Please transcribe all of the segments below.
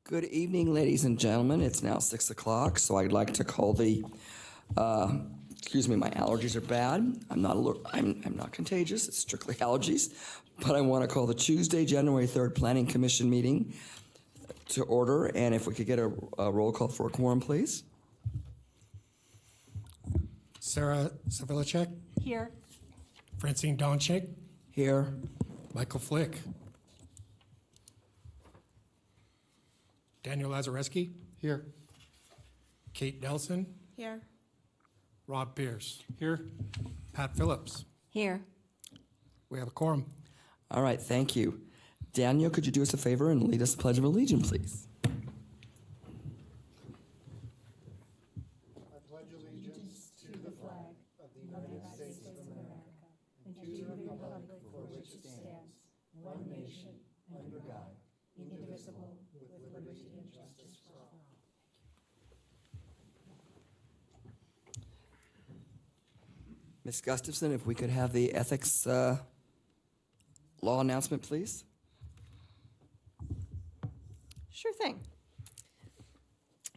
Good evening, ladies and gentlemen. It's now 6 o'clock, so I'd like to call the, excuse me, my allergies are bad. I'm not contagious, it's strictly allergies. But I want to call the Tuesday, January 3rd Planning Commission meeting to order. And if we could get a roll call for a quorum, please. Sarah Savilicek. Here. Francine Donchik. Here. Michael Flick. Daniel Lazareski. Here. Kate Nelson. Here. Rob Pierce. Here. Pat Phillips. Here. We have a quorum. All right, thank you. Daniel, could you do us a favor and lead us the Pledge of Allegiance, please? Ms. Gustafson, if we could have the ethics law announcement, please. Sure thing.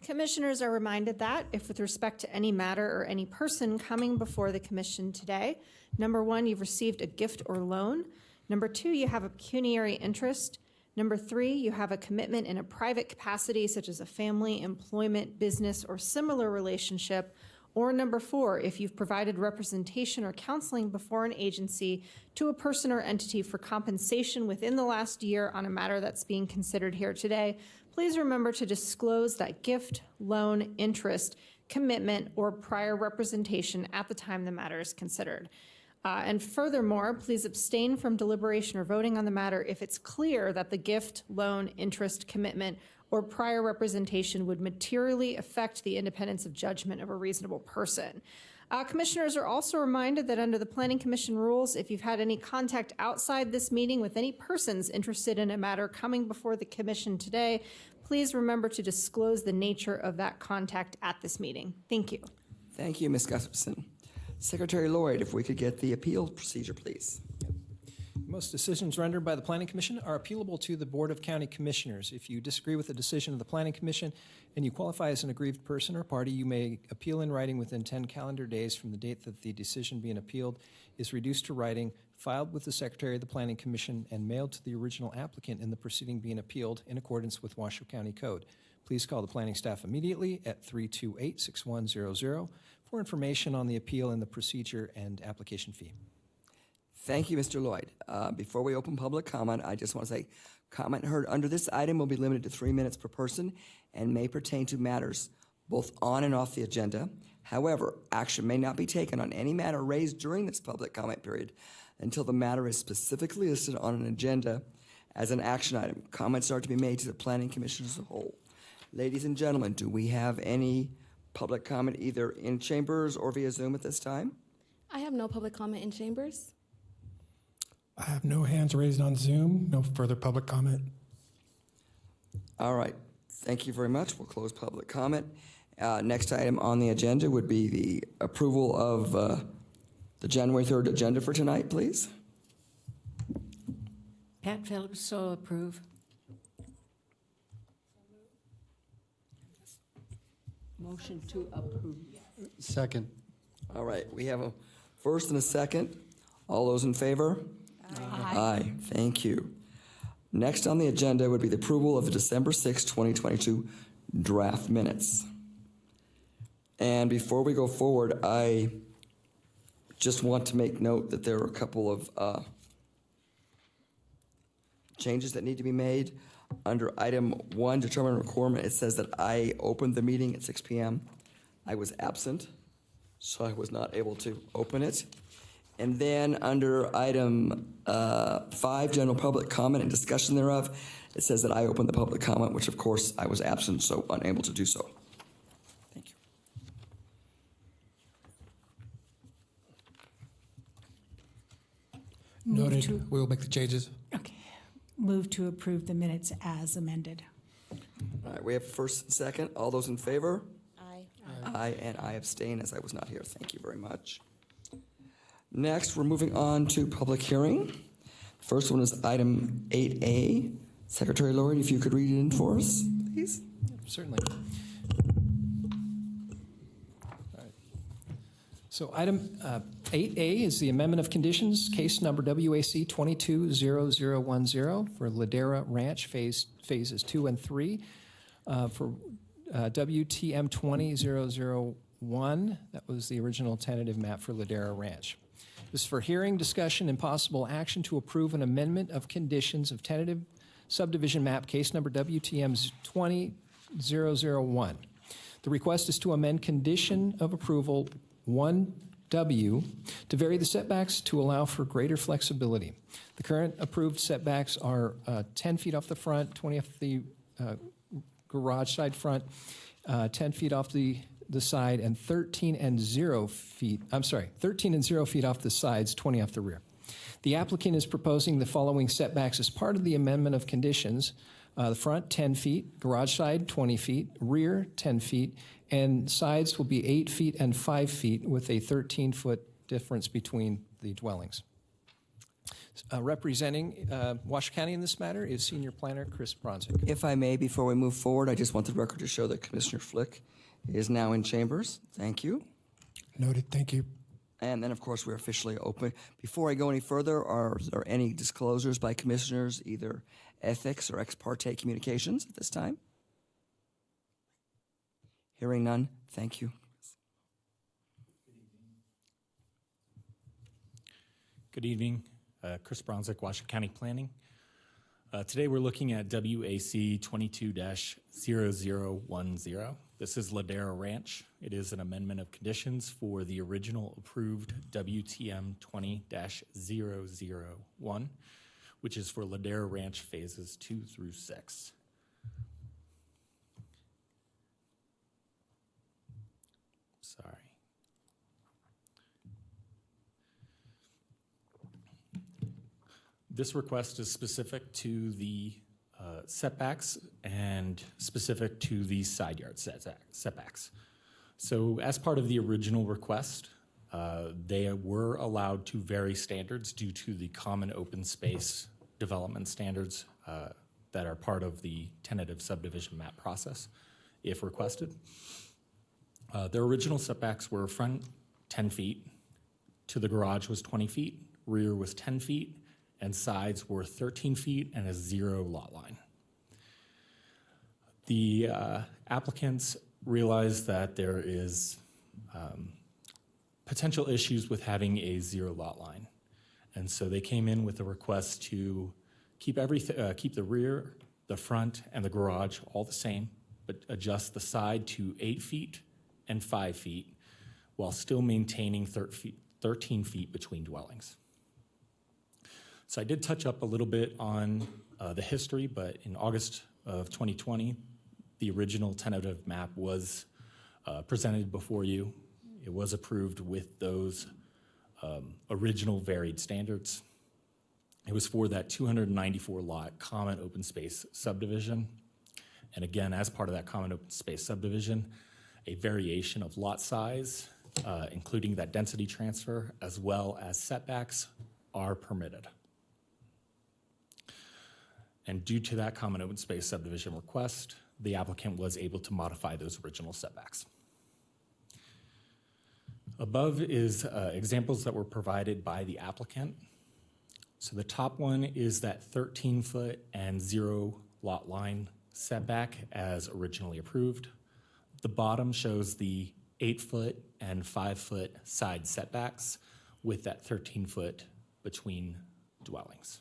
Commissioners are reminded that if with respect to any matter or any person coming before the commission today, number one, you've received a gift or loan. Number two, you have a pecuniary interest. Number three, you have a commitment in a private capacity, such as a family, employment, business, or similar relationship. Or number four, if you've provided representation or counseling before an agency to a person or entity for compensation within the last year on a matter that's being considered here today, please remember to disclose that gift, loan, interest, commitment, or prior representation at the time the matter is considered. And furthermore, please abstain from deliberation or voting on the matter if it's clear that the gift, loan, interest, commitment, or prior representation would materially affect the independence of judgment of a reasonable person. Commissioners are also reminded that under the Planning Commission rules, if you've had any contact outside this meeting with any persons interested in a matter coming before the commission today, please remember to disclose the nature of that contact at this meeting. Thank you. Thank you, Ms. Gustafson. Secretary Lloyd, if we could get the appeal procedure, please. Most decisions rendered by the Planning Commission are appealable to the Board of County Commissioners. If you disagree with the decision of the Planning Commission and you qualify as an aggrieved person or party, you may appeal in writing within 10 calendar days from the date that the decision being appealed is reduced to writing, filed with the Secretary of the Planning Commission, and mailed to the original applicant in the proceeding being appealed in accordance with Washoe County Code. Please call the planning staff immediately at 328-6100 for information on the appeal and the procedure and application fee. Thank you, Mr. Lloyd. Before we open public comment, I just want to say, comment heard under this item will be limited to 3 minutes per person and may pertain to matters both on and off the agenda. However, action may not be taken on any matter raised during this public comment period until the matter is specifically listed on an agenda as an action item. Comments are to be made to the Planning Commission as a whole. Ladies and gentlemen, do we have any public comment either in chambers or via Zoom at this time? I have no public comment in chambers. I have no hands raised on Zoom. No further public comment. All right. Thank you very much. We'll close public comment. Next item on the agenda would be the approval of the January 3rd agenda for tonight, please. Pat Phillips, so approve. Motion to approve. Second. All right. We have a first and a second. All those in favor? Aye. Aye. Thank you. Next on the agenda would be the approval of the December 6, 2022 draft minutes. And before we go forward, I just want to make note that there are a couple of changes that need to be made. Under item 1, determine requirement, it says that I opened the meeting at 6 p.m. I was absent, so I was not able to open it. And then under item 5, general public comment and discussion thereof, it says that I opened the public comment, which of course I was absent, so unable to do so. Thank you. Noted. We will make the changes. Okay. Move to approve the minutes as amended. All right, we have first and second. All those in favor? Aye. Aye, and I abstain as I was not here. Thank you very much. Next, we're moving on to public hearing. First one is item 8A. Secretary Lloyd, if you could read it in for us. please? Certainly. All right. So item 8A is the amendment of conditions, case number WAC 220010 for Ladera Ranch phases 2 and 3. For WTM 20001, that was the original tentative map for Ladera Ranch. This is for hearing, discussion, and possible action to approve an amendment of conditions of tentative subdivision map, case number WTM 20001. The request is to amend condition of approval 1W to vary the setbacks to allow for greater flexibility. The current approved setbacks are 10 feet off the front, 20 off the garage side front, 10 feet off the side, and 13 and 0 feet off the sides, 20 off the rear. The applicant is proposing the following setbacks as part of the amendment of conditions. The front, 10 feet, garage side, 20 feet, rear, 10 feet, and sides will be 8 feet and 5 feet with a 13-foot difference between the dwellings. Representing Washoe County in this matter is Senior Planner Chris Bronzik. If I may, before we move forward, I just want the record to show that Commissioner Flick is now in chambers. Thank you. Noted. Thank you. And then, of course, we're officially open. Before I go any further, are there any disclosures by commissioners, either ethics or ex parte communications at this time? Hearing none, thank you. Good evening. Chris Bronzik, Washoe County Planning. Today we're looking at WAC 22-0010. This is Ladera Ranch. It is an amendment of conditions for the original approved WTM 20-001, which is for Ladera Ranch phases 2 through 6. Sorry. This request is specific to the setbacks and specific to the side yard setbacks. So as part of the original request, they were allowed to vary standards due to the common open space development standards that are part of the tentative subdivision map process, if requested. Their original setbacks were front 10 feet, to the garage was 20 feet, rear was 10 feet, and sides were 13 feet and a 0 lot line. The applicants realized that there is potential issues with having a 0 lot line. And so they came in with a request to keep the rear, the front, and the garage all the same, but adjust the side to 8 feet and 5 feet while still maintaining 13 feet between dwellings. So I did touch up a little bit on the history, but in August of 2020, the original tentative map was presented before you. It was approved with those original varied standards. It was for that 294 lot common open space subdivision. And again, as part of that common open space subdivision, a variation of lot size, including that density transfer, as well as setbacks, are permitted. And due to that common open space subdivision request, the applicant was able to modify those original setbacks. Above is examples that were provided by the applicant. So the top one is that 13-foot and 0 lot line setback as originally approved. The bottom shows the 8-foot and 5-foot side setbacks with that 13-foot between dwellings.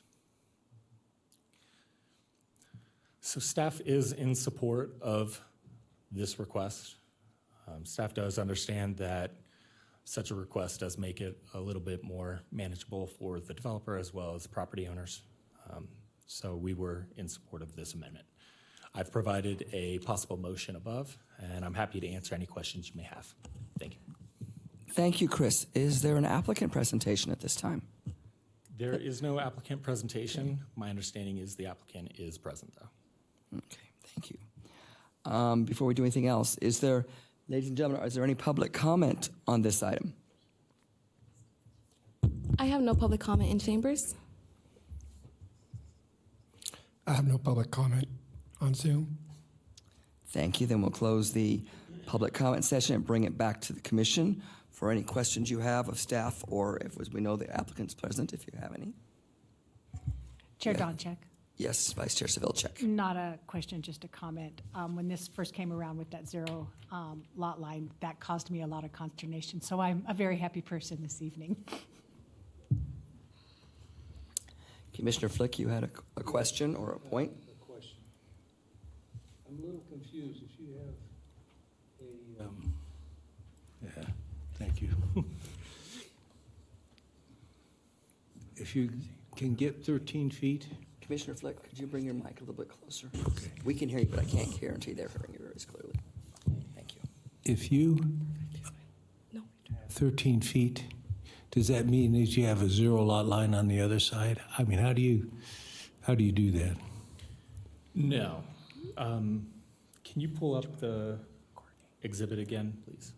So staff is in support of this request. Staff does understand that such a request does make it a little bit more manageable for the developer as well as property owners. So we were in support of this amendment. I've provided a possible motion above, and I'm happy to answer any questions you may have. Thank you. Thank you, Chris. Is there an applicant presentation at this time? There is no applicant presentation. My understanding is the applicant is present, though. Okay, thank you. Before we do anything else, ladies and gentlemen, is there any public comment on this item? I have no public comment in chambers. I have no public comment on Zoom. Thank you. Then we'll close the public comment session and bring it back to the commission for any questions you have of staff, or if, as we know, the applicant's present, if you have any. Chair Yeah. Donchek, Yes, Vice Chair Civilcheck. not a question, just a comment. When this first came around with that zero lot line, that caused me a lot of consternation. So I'm a very happy person this evening. Commissioner Flick, you had a question or a point? Question. I'm a little confused. If you have a, yeah, thank you. If you can get 13 feet, Commissioner Flick, could you bring your mic a little bit closer? We can hear you, but I can't guarantee they're hearing you very clearly. Thank you. if you, No. 13 feet, does that mean that you have a zero lot line on the other side? I mean, how do you do that? No. Can you pull up the exhibit again, please?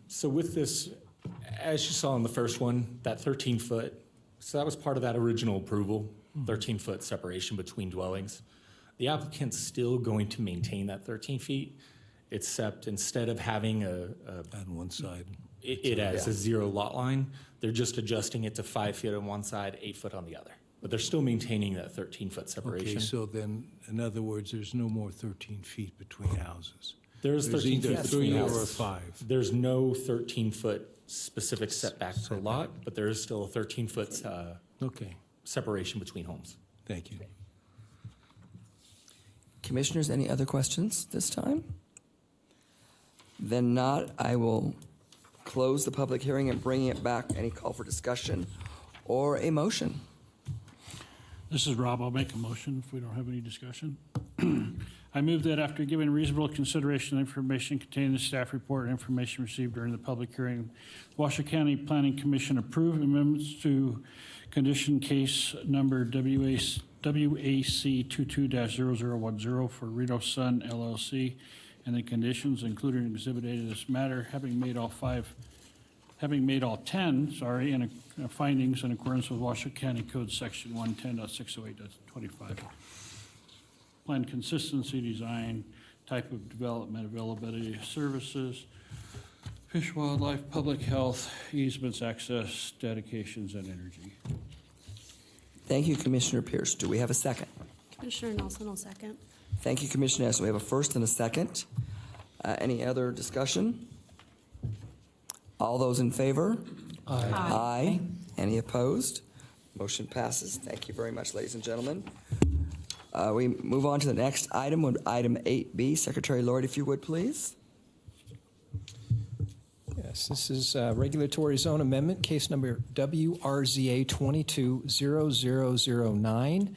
So with this, as you saw in the first one, that 13-foot, so that was part of that original approval, 13-foot separation between dwellings. The applicant's still going to maintain that 13 feet, except instead of having On one side? it as a zero lot line, they're just adjusting it to 5 feet on one side, 8 foot on the other. But they're still maintaining that 13-foot Okay, separation. so then, in other words, there's no more 13 feet between houses? There's 13 either feet 3 between or houses. 5? There's no 13-foot specific setback per lot, but there is still a 13-foot Okay, separation between homes. thank you. Commissioners, any other questions this time? Then not, I will close the public hearing and bring it back. Any call for discussion or a motion? This is Rob. I'll make a motion if we don't have any discussion. I move that after giving reasonable consideration to the information contained in the staff report and information received during the public hearing, Washoe County Planning Commission approve amendments to condition case number WAC 22-0010 for Reno Sun LLC, and the conditions included in Exhibit A to this matter, having made all 10, and findings in accordance with Washoe County Code Section 110.608.25. Plan consistency, design, type of development, availability of services, fish, wildlife, public health, easements, access, dedications, and energy. Thank you, Commissioner Pierce. Do we have a second? Commissioner Nelson will second. Thank you, Commissioner Ness. We have a first and a second. Any other discussion? All those in favor? Aye. Any opposed? Motion passes. Thank you very much, ladies and gentlemen. We move on to the next item, item 8B. Secretary Lloyd, if you would, please. Yes, this is regulatory zone amendment, case number WRZA 22-0009.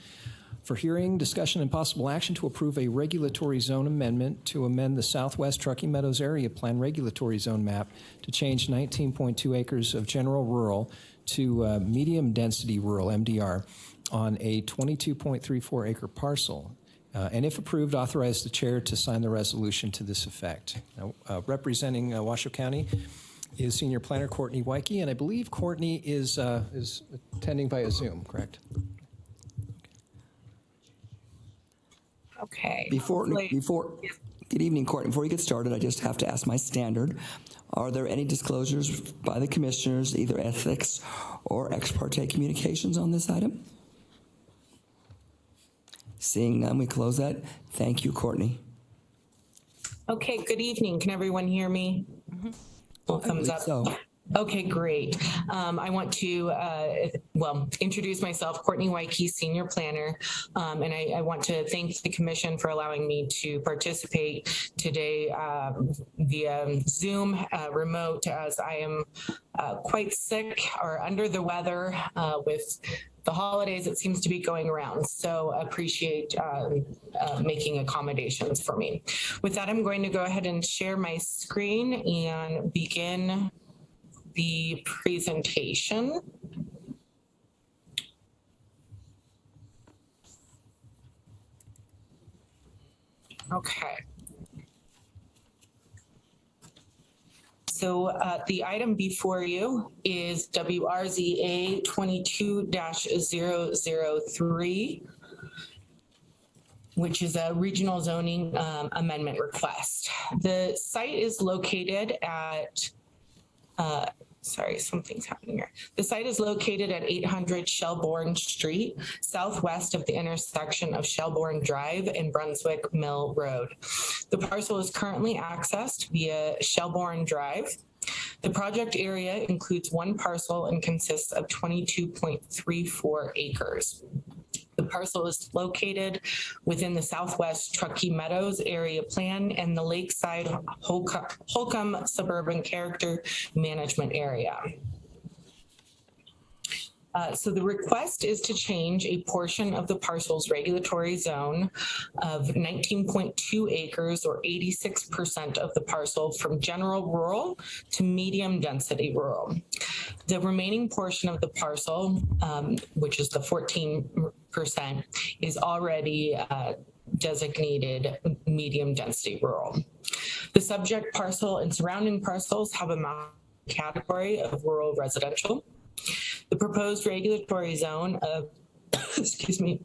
For hearing, discussion, and possible action to approve a regulatory zone amendment to amend the Southwest Truckee Meadows Area Plan regulatory zone map to change 19.2 acres of general rural to medium-density rural, MDR, on a 22.34 acre parcel. And if approved, authorize the chair to sign the resolution to this effect. Now, representing Washoe County is Senior Planner Courtney Weike, and I believe Courtney is attending via Zoom, correct? Okay. Good evening, Courtney. Before we get started, I just have to ask my standard. Are there any disclosures by the commissioners, either ethics or ex parte communications on this item? Seeing none, we close that. Thank you, Courtney. Okay, good evening. Can everyone hear me? Well, thumbs up. So, Okay, great. I want to, introduce myself, Courtney Weike, Senior Planner, and I want to thank the Commission for allowing me to participate today via Zoom remote, as I am quite sick or under the weather with the holidays. It seems to be going around, so appreciate making accommodations for me. With that, I'm going to go ahead and share my screen and begin the presentation. Okay. So the item before you is WRZA 22-003, which is a regional zoning amendment request. The site is located at, sorry, something's happening here. The site is located at 800 Shelbourne Street, southwest of the intersection of Shelbourne Drive and Brunswick Mill Road. The parcel is currently accessed via Shelbourne Drive. The project area includes one parcel and consists of 22.34 acres. The parcel is located within the Southwest Truckee Meadows area plan and the Lakeside Holcomb Suburban Character Management Area. So the request is to change a portion of the parcel's regulatory zone of 19.2 acres or 86% of the parcel from general rural to medium density rural. The remaining portion of the parcel, which is the 14%, is already designated medium density rural. The subject parcel and surrounding parcels have a category of rural residential. The proposed regulatory zone of, excuse me,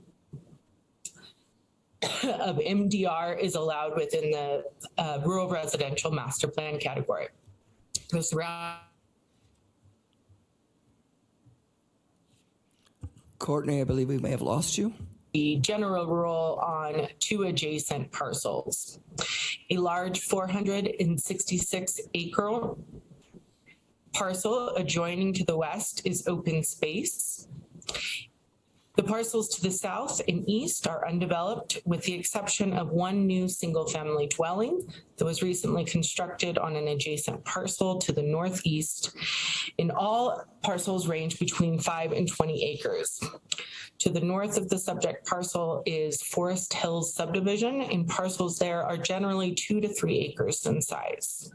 of MDR is allowed within the rural residential master plan category. The Courtney, I believe we may have lost you. the general rural on two adjacent parcels. A large 466 acre parcel adjoining to the west is open space. The parcels to the south and east are undeveloped with the exception of one new single-family dwelling that was recently constructed on an adjacent parcel to the northeast. And all parcels range between 5 and 20 acres. To the north of the subject parcel is Forest Hills subdivision, and parcels there are generally 2 to 3 acres in size.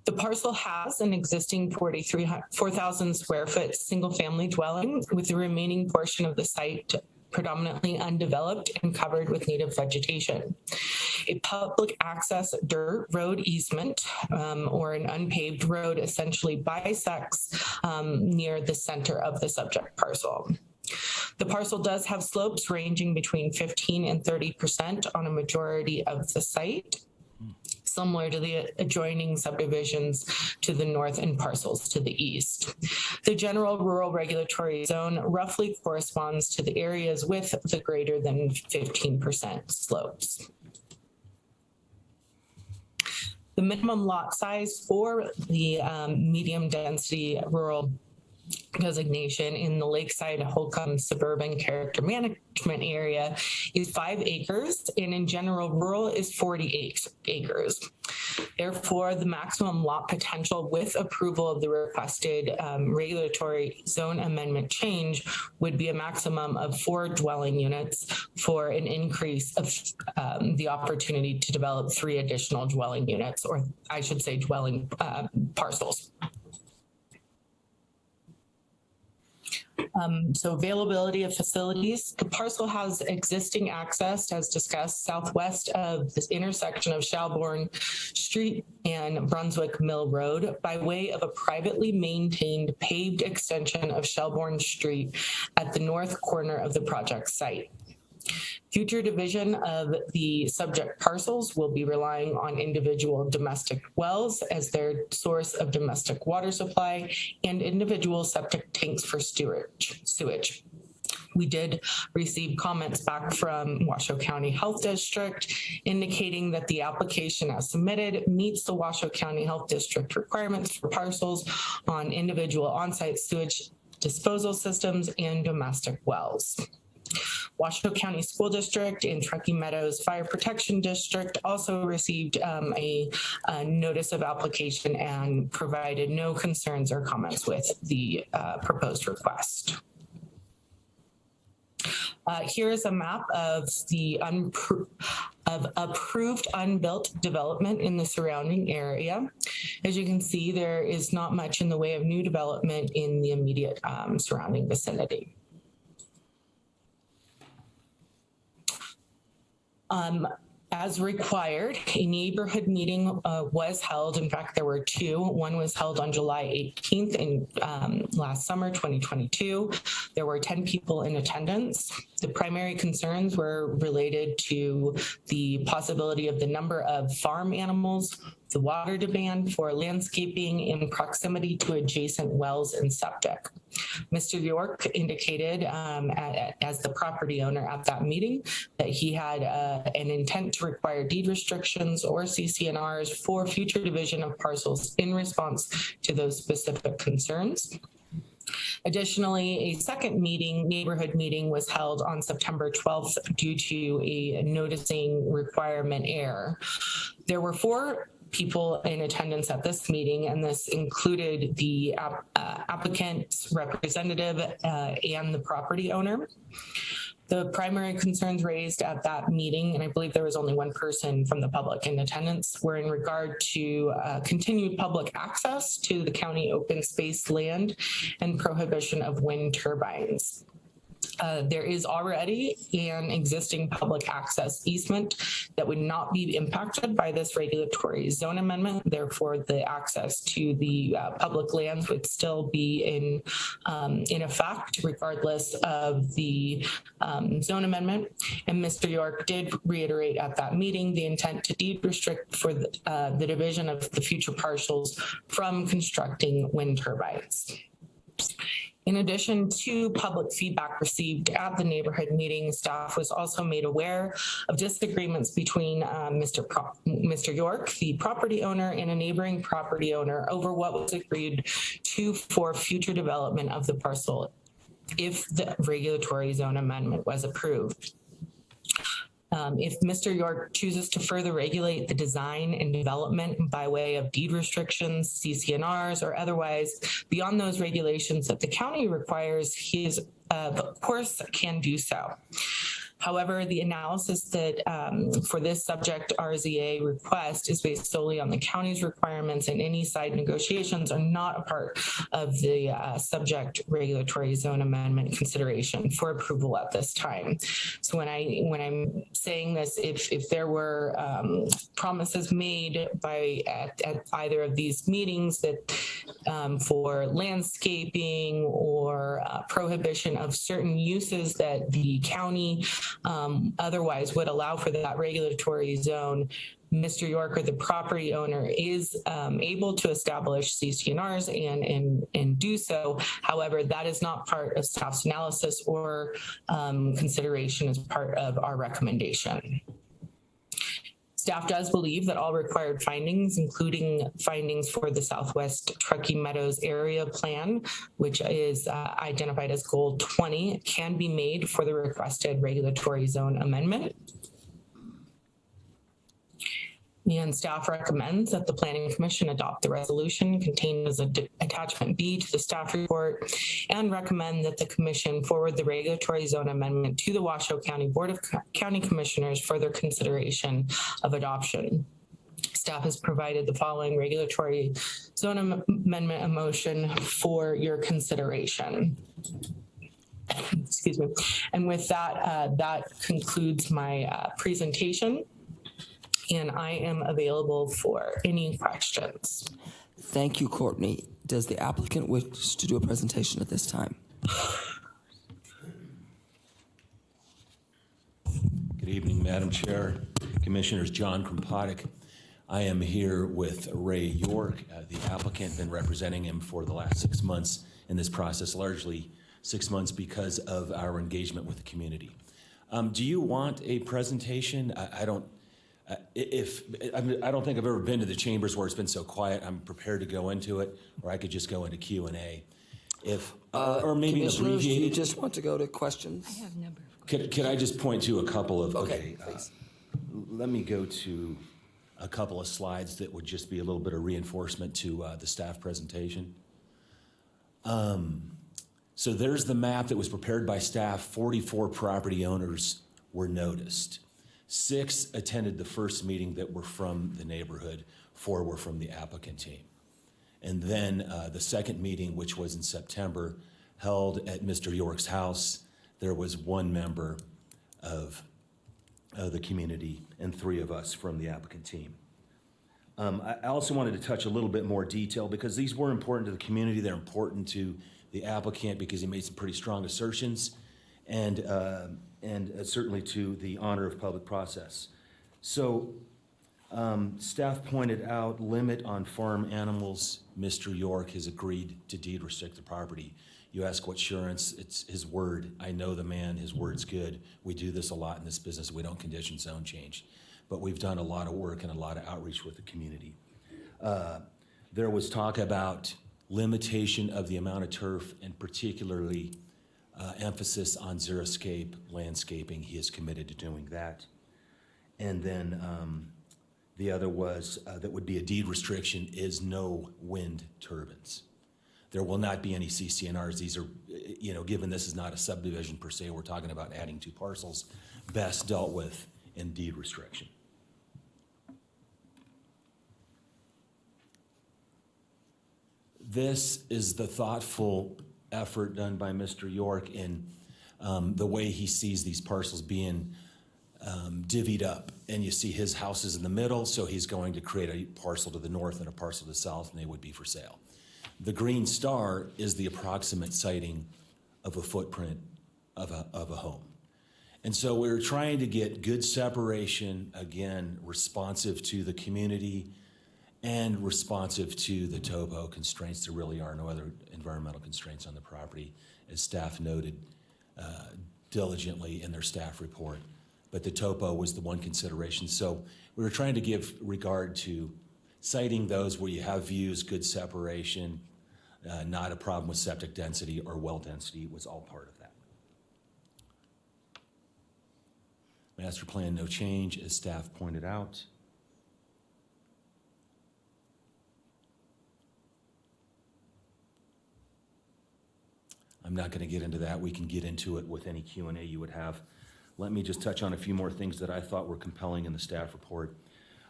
The parcel has an existing 4,000 square foot single family dwelling with the remaining portion of the site predominantly undeveloped and covered with native vegetation. A public access dirt road easement or an unpaved road essentially bisects near the center of the subject parcel. The parcel does have slopes ranging between 15 and 30% on a majority of the site, similar to the adjoining subdivisions to the north and parcels to the east. The general rural regulatory zone roughly corresponds to the areas with the greater than 15% slopes. The minimum lot size for the medium density rural designation in the Lakeside Holcomb Suburban Character Management Area is 5 acres, and in general rural is 40 acres. Therefore, the maximum lot potential with approval of the requested regulatory zone amendment change would be a maximum of 4 dwelling units for an increase of the opportunity to develop 3 additional dwelling units, or I should say dwelling parcels. So availability of facilities, the parcel has existing access as discussed southwest of this intersection of Shelbourne Street and Brunswick Mill Road by way of a privately maintained paved extension of Shelbourne Street at the north corner of the project site. Future division of the subject parcels will be relying on individual domestic wells as their source of domestic water supply and individual septic tanks for sewage. We did receive comments back from Washoe County Health District indicating that the application as submitted meets the Washoe County Health District requirements for parcels on individual on-site sewage disposal systems and domestic wells. Washoe County School District and Truckee Meadows Fire Protection District also received a notice of application and provided no concerns or comments with the proposed request. Here is a map of the approved unbuilt development in the surrounding area. As you can see, there is not much in the way of new development in the immediate surrounding vicinity. As required, a neighborhood meeting was held. In fact, there were two. One was held on July 18th in last summer, 2022. There were 10 people in attendance. The primary concerns were related to the possibility of the number of farm animals, the water demand for landscaping in proximity to adjacent wells and septic. Mr. York indicated as the property owner at that meeting that he had an intent to require deed restrictions or CC&Rs for future division of parcels in response to those specific concerns. Additionally, a second neighborhood meeting was held on September 12th due to a noticing requirement error. There were 4 people in attendance at this meeting, and this included the applicant's representative and the property owner. The primary concerns raised at that meeting, and I believe there was only one person from the public in attendance, were in regard to continued public access to the county open space land and prohibition of wind turbines. There is already an existing public access easement that would not be impacted by this regulatory zone amendment. Therefore, the access to the public lands would still be in effect, regardless of the zone amendment. And Mr. York did reiterate at that meeting the intent to deed restrict for the division of the future parcels from constructing wind turbines. In addition to public feedback received at the neighborhood meeting, staff was also made aware of disagreements between Mr. York, the property owner, and a neighboring property owner over what was agreed to for future development of the parcel if the regulatory zone amendment was approved. If Mr. York chooses to further regulate the design and development by way of deed restrictions, CC&Rs, or otherwise beyond those regulations that the county requires, he of course can do so. However, the analysis that for this subject RZA request is based solely on the county's requirements, and any side negotiations are not a part of the subject regulatory zone amendment consideration for approval at this time. So when I'm saying this, if there were promises made at either of these meetings that for landscaping or prohibition of certain uses that the county otherwise would allow for that regulatory zone, Mr. York or the property owner is able to establish CC&Rs and do so. However, that is not part of staff's analysis or consideration as part of our recommendation. Staff does believe that all required findings, including findings for the Southwest Truckee Meadows Area Plan, which is identified as Goal 20, can be made for the requested regulatory zone amendment. And staff recommends that the Planning Commission adopt the resolution contained as attachment B to the staff report, and recommend that the Commission forward the regulatory zone amendment to the Washoe County Board of County Commissioners for their consideration of adoption. Staff has provided the following regulatory zone amendment motion for your consideration. Excuse me. And with that, that concludes my presentation. And I am available for any questions. Thank you, Courtney. Does the applicant wish to do a presentation at this time? Good evening, Madam Chair, Commissioners. John Krumpottek. I am here with Ray York, the applicant, been representing him for the last 6 months in this process, largely 6 months because of our engagement with the community. Do you want a presentation? I don't think I've ever been to the chambers where it's been so quiet. I'm prepared to go into it, or I could just go into Q&A. Or maybe an Commissioners, do you abbreviated. just want to go to questions? I have a number of questions. Could I just point to a couple of, Okay, please. let me go to a couple of slides that would just be a little bit of reinforcement to the staff presentation. So there's the map that was prepared by staff. 44 property owners were noticed. 6 attended the first meeting that were from the neighborhood. 4 were from the applicant team. And then the second meeting, which was in September, held at Mr. York's house. There was 1 member of the community and 3 of us from the applicant team. I also wanted to touch a little bit more detail because these were important to the community. They're important to the applicant because he made some pretty strong assertions, and certainly to the honor of public process. So staff pointed out limit on farm animals. Mr. York has agreed to deed restrict the property. You ask what assurance, it's his word. I know the man, his word's good. We do this a lot in this business. We don't condition zone change. But we've done a lot of work and a lot of outreach with the community. There was talk about limitation of the amount of turf and particularly emphasis on xeriscape landscaping. He is committed to doing that. And then the other was that would be a deed restriction is no wind turbines. There will not be any CCNRs. These are, given this is not a subdivision per se, we're talking about adding 2 parcels, best dealt with in deed restriction. This is the thoughtful effort done by Mr. York in the way he sees these parcels being divvied up. And you see his house is in the middle, so he's going to create a parcel to the north and a parcel to the south, and they would be for sale. The green star is the approximate siting of a footprint of a home. And so we're trying to get good separation, again, responsive to the community and responsive to the topo constraints. There really are no other environmental constraints on the property, as staff noted diligently in their staff report. But the topo was the one consideration. So we were trying to give regard to citing those where you have views, good separation, not a problem with septic density or well density was all part of that. Master plan, no change, as staff pointed out. I'm not going to get into that. We can get into it with any Q&A you would have. Let me just touch on a few more things that I thought were compelling in the staff report.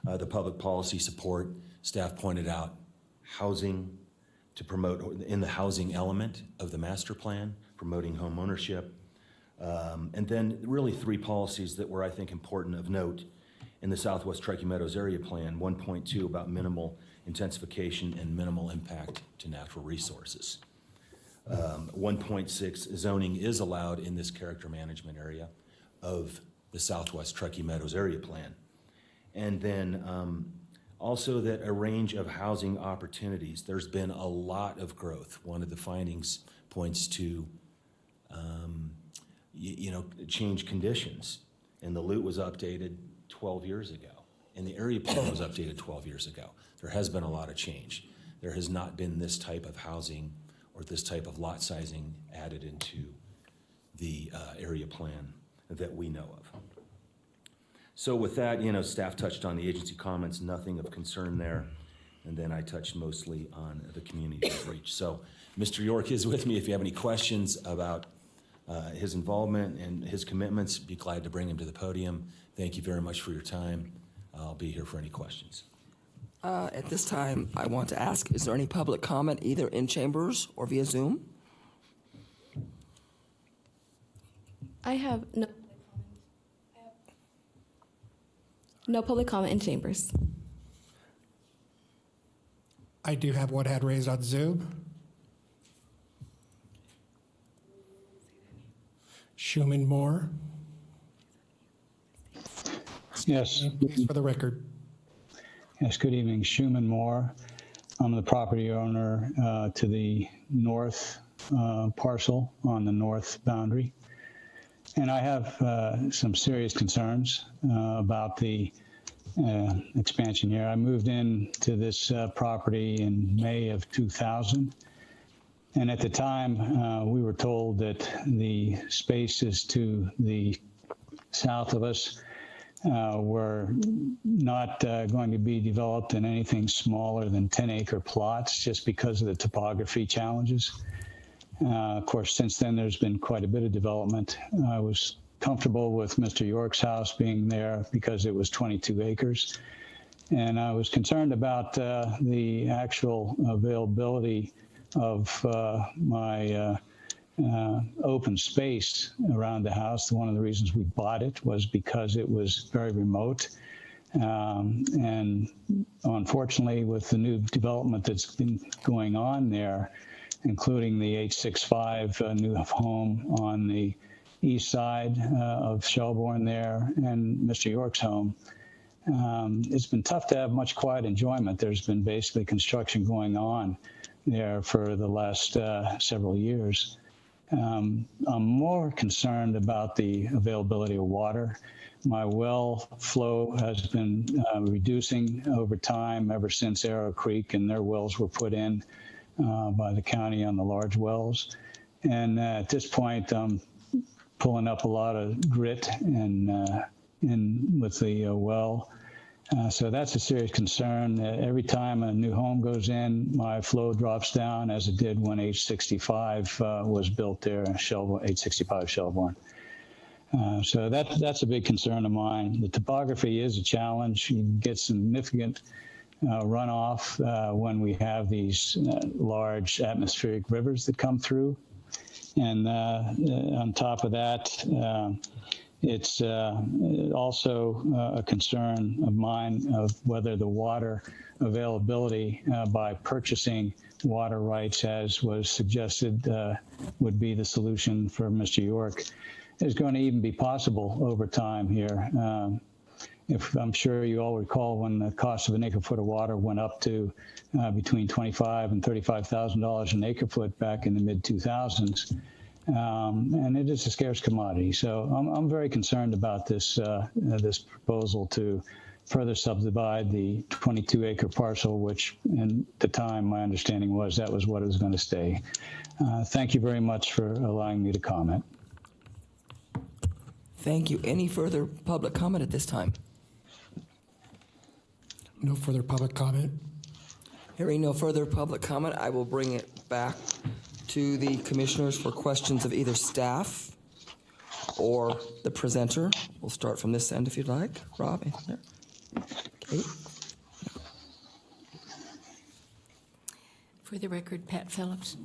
The public policy support, staff pointed out housing to promote in the housing element of the master plan, promoting home ownership. And then really 3 policies that were, I think, important of note in the Southwest Truckee Meadows Area Plan. 1.2 about minimal intensification and minimal impact to natural resources. 1.6 zoning is allowed in this character management area of the Southwest Truckee Meadows Area Plan. And then also that a range of housing opportunities. There's been a lot of growth. One of the findings points to change conditions. And the LUT was updated 12 years ago. And the area plan was updated 12 years ago. There has been a lot of change. There has not been this type of housing or this type of lot sizing added into the area plan that we know of. So with that, staff touched on the agency comments, nothing of concern there. And then I touched mostly on the community outreach. So Mr. York is with me. If you have any questions about his involvement and his commitments, be glad to bring him to the podium. Thank you very much for your time. I'll be here for any questions. At this time, I want to ask, is there any public comment either in chambers or via Zoom? I have no public comment in chambers. I do have one hand raised on Zoom. Schumann Moore. Yes. Please, for the record. Yes, good evening. Schumann Moore. I'm the property owner to the north parcel on the north boundary. And I have some serious concerns about the expansion here. I moved into this property in May of 2000. And at the time, we were told that the spaces to the south of us were not going to be developed in anything smaller than 10-acre plots just because of the topography challenges. Of course, since then, there's been quite a bit of development. I was comfortable with Mr. York's house being there because it was 22 acres. And I was concerned about the actual availability of my open space around the house. One of the reasons we bought it was because it was very remote. And unfortunately, with the new development that's been going on there, including the 865 new home on the east side of Shelbourne there, and Mr. York's home, it's been tough to have much quiet enjoyment. There's been basically construction going on there for the last several years. I'm more concerned about the availability of water. My well flow has been reducing over time ever since Arrow Creek and their wells were put in by the county on the large wells. And at this point, I'm pulling up a lot of grit and with the well. So that's a serious concern. Every time a new home goes in, my flow drops down as it did when H65 was built there, 865 Shelbourne. So that's a big concern of mine. The topography is a challenge. You get significant runoff when we have these large atmospheric rivers that come through. And on top of that, it's also a concern of mine of whether the water availability by purchasing water rights, as was suggested, would be the solution for Mr. York, is going to even be possible over time here. If I'm sure you all recall when the cost of an acre foot of water went up to between $25,000 and $35,000 an acre foot back in the mid 2000s. And it is a scarce commodity. So I'm very concerned about this this proposal to further subdivide the 22-acre parcel, which at the time my understanding was that was what it was going to stay. Thank you very much for allowing me to comment. Thank you. Any further public comment at this time? No further public comment. Hearing no further public comment, I will bring it back to the commissioners for questions of either staff or the presenter. We'll start from this end if you'd like. Rob, anything there? Kate? For the record, Pat Phillips.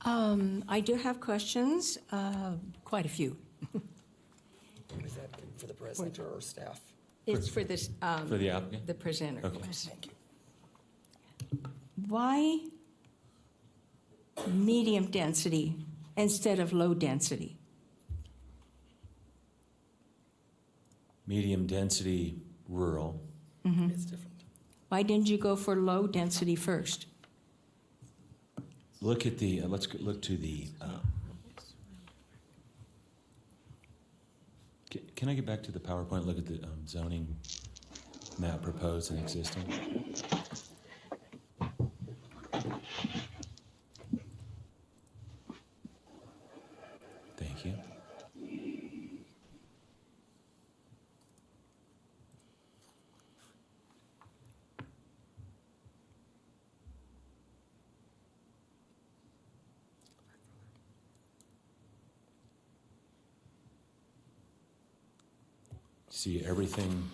I do have questions, quite a few. Is that for the presenter or staff? It's for this. For the applicant? The presenter. Okay. Yes. Thank you. Why medium density instead of low density? Medium density rural. It's different. Why didn't you go for low density first? Look at the, look to the, can I get back to the PowerPoint? Look at the zoning map proposed and existing. Thank you. See, everything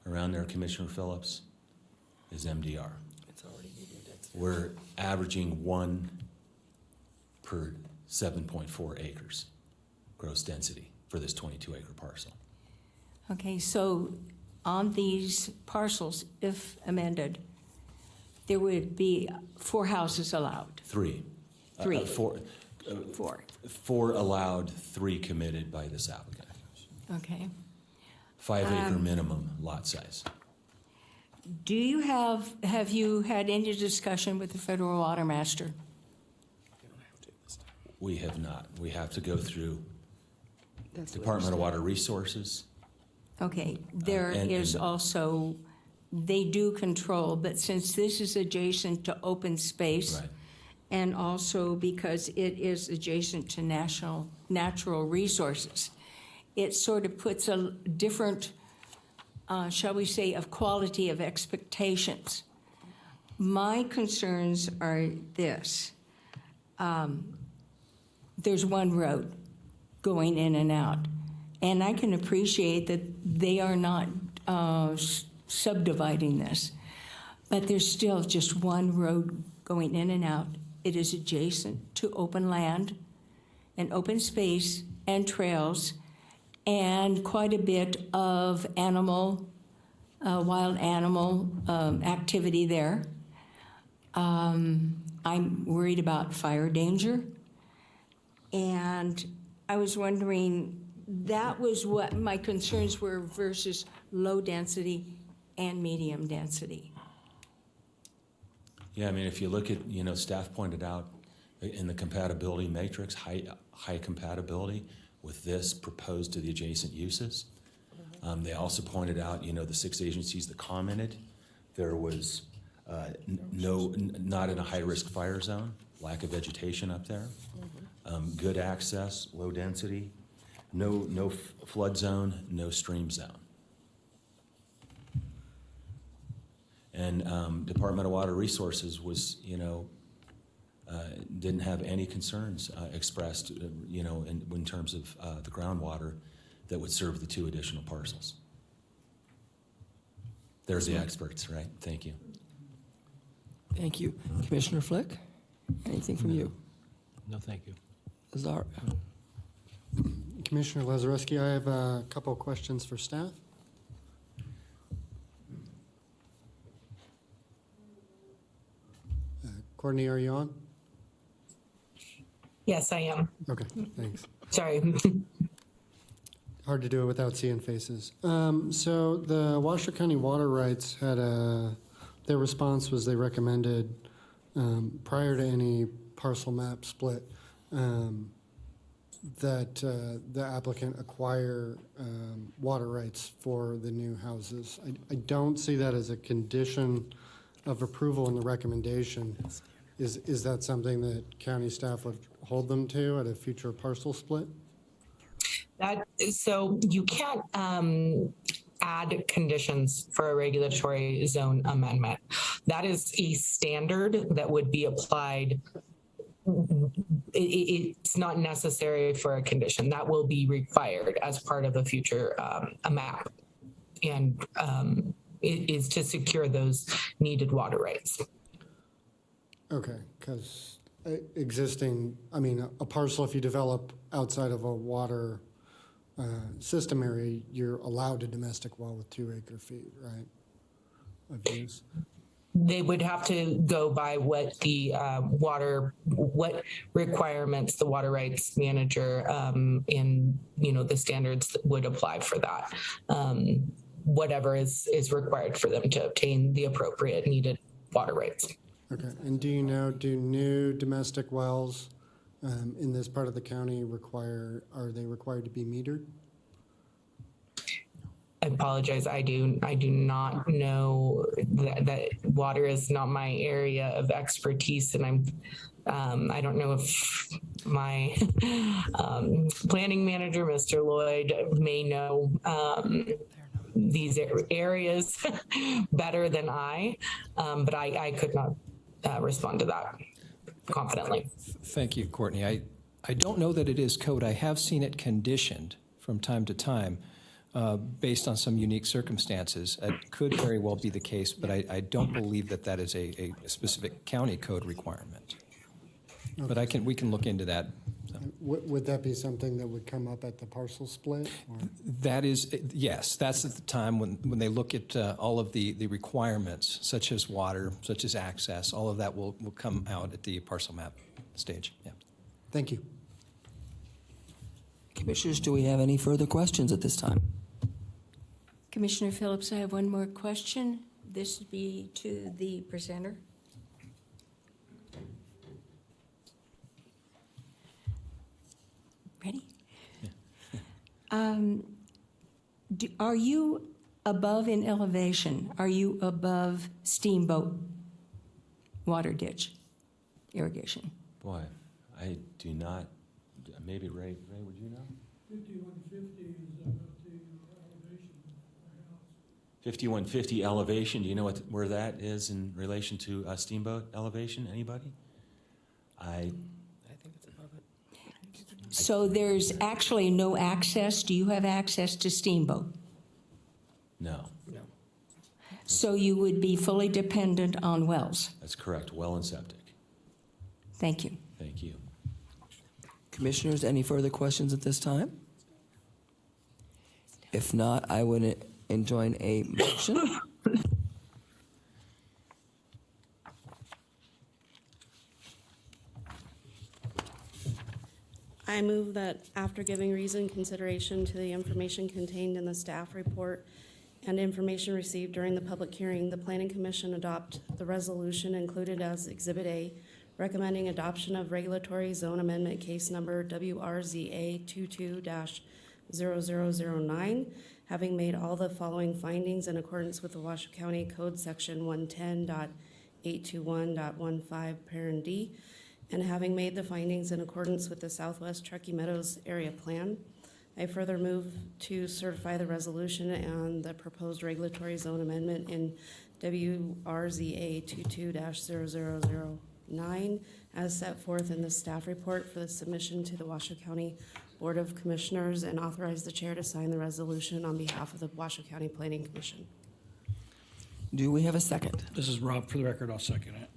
around there, Commissioner Phillips, is MDR. It's already medium density. We're averaging 1 per 7.4 acres gross density for this 22-acre parcel. Okay, so on these parcels, if amended, there would be 4 houses allowed. 3. 3. 4. 4. 4 allowed, 3 committed by this applicant. Okay. 5-acre minimum lot size. Do you have you had any discussion with the federal water master? We have not. We have to go through That's what Department of Water Resources. Okay, there is also, they do control, but since this is adjacent to open space, Right. and also because it is adjacent to natural resources, it sort of puts a different, shall we say, of quality of expectations. My concerns are this. There's one road going in and out, and I can appreciate that they are not subdividing this, but there's still just one road going in and out It is adjacent to open land and open space and trails and quite a bit of wild animal activity there. I'm worried about fire danger. And I was wondering, that was what my concerns were versus low density and medium density. Yeah, I mean, if you look at, staff pointed out in the compatibility matrix, high compatibility with this proposed to the adjacent uses. They also pointed out, the 6 agencies that commented, there was not in a high-risk fire zone, lack of vegetation up there, good access, low density, no flood zone, no stream zone. And Department of Water Resources was, didn't have any concerns expressed, in terms of the groundwater that would serve the 2 additional parcels. There's the experts, right? Thank you. Thank you. Commissioner Flick, anything from you? No, thank you. Lazar? Commissioner Lazarewski, I have a couple of questions for staff. Courtney, are you on? Yes, I am. Okay, thanks. Sorry. Hard to do it without seeing faces. So the Washoe County Water Rights had their response was they recommended, prior to any parcel map split, that the applicant acquire water rights for the new houses. I don't see that as a condition of approval in the recommendation. Is that something that county staff would hold them to at a future parcel split? So you can't add conditions for a regulatory zone amendment. That is a standard that would be applied. It's not necessary for a condition. That will be required as part of a future a map. And it is to secure those needed water rights. Okay, because a parcel, if you develop outside of a water system area, you're allowed a domestic well with 2 acre-feet, right, of use? They would have to go by what the what requirements the water rights manager in the standards that would apply for that. Whatever is required for them to obtain the appropriate needed water rights. Okay, and do new domestic wells in this part of the county are they required to be metered? I apologize. I do not know that water is not my area of expertise, and I don't know if my planning manager, Mr. Lloyd, may know these areas better than I, but I could not respond to that confidently. Thank you, Courtney. I don't know that it is code. I have seen it conditioned from time to time based on some unique circumstances. It could very well be the case, but I don't believe that is a specific county code requirement. Okay. But we can look into that. So. Would that be something that would come up at the parcel split? Or? That is, yes. That's at the time when they look at all of the requirements, such as water, such as access. All of that will come out at the parcel map stage. Yeah. Thank you. Commissioners, do we have any further questions at this time? Commissioner Phillips, I have one more question. This would be to the presenter. Ready? Yeah. Are you above in elevation? Are you above steamboat water ditch irrigation? Boy, I do not. Maybe Ray, would you know? 5150 is about the elevation of my house. 5150 elevation, do you know where that is in relation to steamboat elevation? Anybody? I think it's above it. So there's actually no access? Do you have access to steamboat? No. So you would be fully dependent on wells? That's correct, well and septic. Thank you. Thank you. Commissioners, any further questions at this time? If not, I would enjoin a motion. I move that after giving reasoned consideration to the information contained in the staff report and information received during the public hearing, the Planning Commission adopt the resolution included as Exhibit A, recommending adoption of regulatory zone amendment case number WRZA 22-0009, having made all the following findings in accordance with the Washoe County Code Section 110.821.15, parent D, and having made the findings in accordance with the Southwest Truckee Meadows Area Plan. I further move to certify the resolution and the proposed regulatory zone amendment in WRZA 22-0009 as set forth in the staff report for the submission to the Washoe County Board of Commissioners, and authorize the chair to sign the resolution on behalf of the Washoe County Planning Commission. Do we have a second? This is Rob. For the record, I'll second it.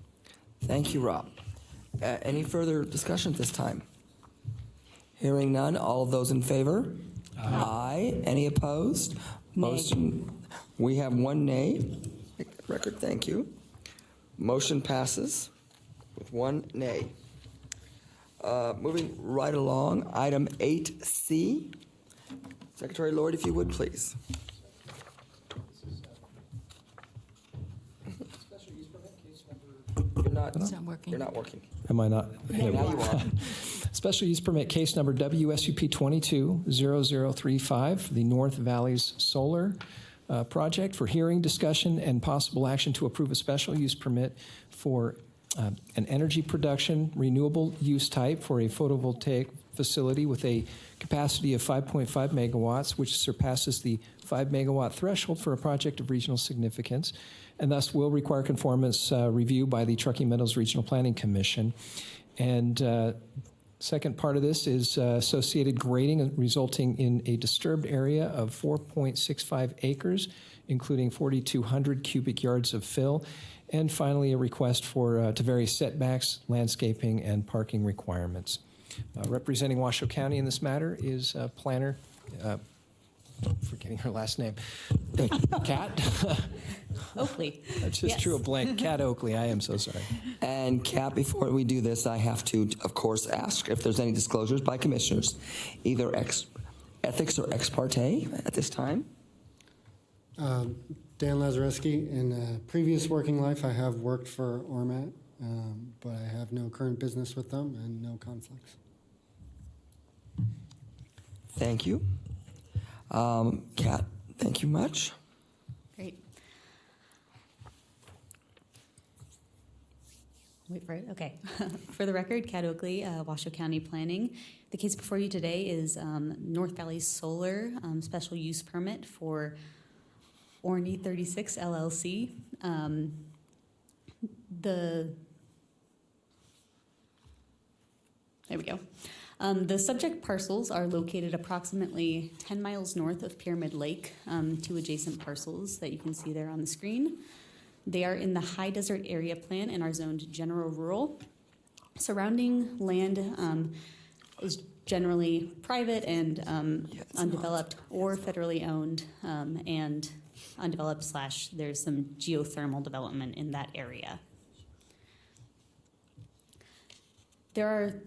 Thank you, Rob. Any further discussion at this time? Hearing none, all of those in favor? Aye. Any opposed? Nay. Motion, we have one nay. Make that record, thank you. Motion passes with one nay. Moving right along, item 8C. Secretary Lord, if you would, please. You're not, It's not working. you're not working. Am I not? Now you are. Special use permit case number WSUP 22-0035, the North Valleys Solar Project, for hearing, discussion, and possible action to approve a special use permit for an energy production renewable use type for a photovoltaic facility with a capacity of 5.5 megawatts, which surpasses the 5 megawatt threshold for a project of regional significance, and thus will require conformance review by the Truckee Meadows Regional Planning Commission. And second part of this is associated grading resulting in a disturbed area of 4.65 acres, including 4,200 cubic yards of fill. And finally, a request for to vary setbacks, landscaping, and parking requirements. Representing Washoe County in this matter is planner, forgetting her last name, Kat? Oakley. I just drew a blank. Kat Oakley, I am so sorry. And Kat, before we do this, I have to, of course, ask if there's any disclosures by commissioners, either ethics or ex parte at this time. Dan Lazareski, in a previous working life, I have worked for ORMAT, but I have no current business with them and no conflicts. Thank you. Kat, thank you much. Great. Wait for it. Okay. For the record, Kat Oakley, Washoe County Planning. The case before you today is North Valley Solar special use permit for Orney 36 LLC. There we go. The subject parcels are located approximately 10 miles north of Pyramid Lake, two adjacent parcels that you can see there on the screen. They are in the High Desert Area Plan and are zoned general rural. Surrounding land is generally private and undeveloped or federally owned and undeveloped / there's some geothermal development in that area. There are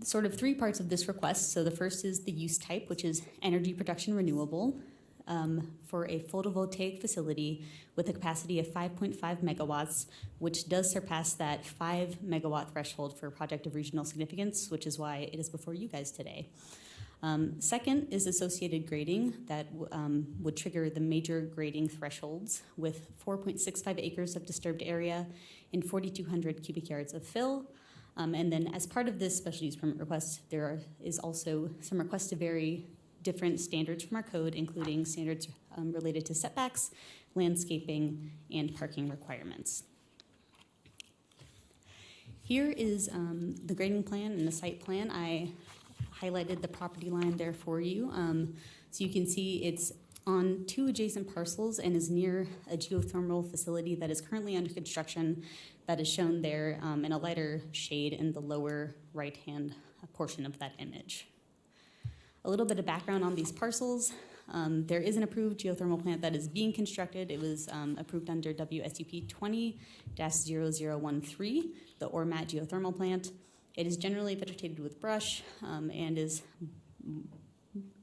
sort of three parts of this request. So the first is the use type, which is energy production renewable for a photovoltaic facility with a capacity of 5.5 megawatts, which does surpass that 5 megawatt threshold for a project of regional significance, which is why it is before you guys today. Second is associated grading that would trigger the major grading thresholds with 4.65 acres of disturbed area and 4,200 cubic yards of fill. And then as part of this special use permit request, there is also some requests to vary different standards from our code, including standards related to setbacks, landscaping, and parking requirements. Here is the grading plan and the site plan. I highlighted the property line there for you. So you can see it's on two adjacent parcels and is near a geothermal facility that is currently under construction that is shown there in a lighter shade in the lower right-hand portion of that image. A little bit of background on these parcels. There is an approved geothermal plant that is being constructed. It was approved under WSUP 20-0013, the Ormat geothermal plant. It is generally vegetated with brush and is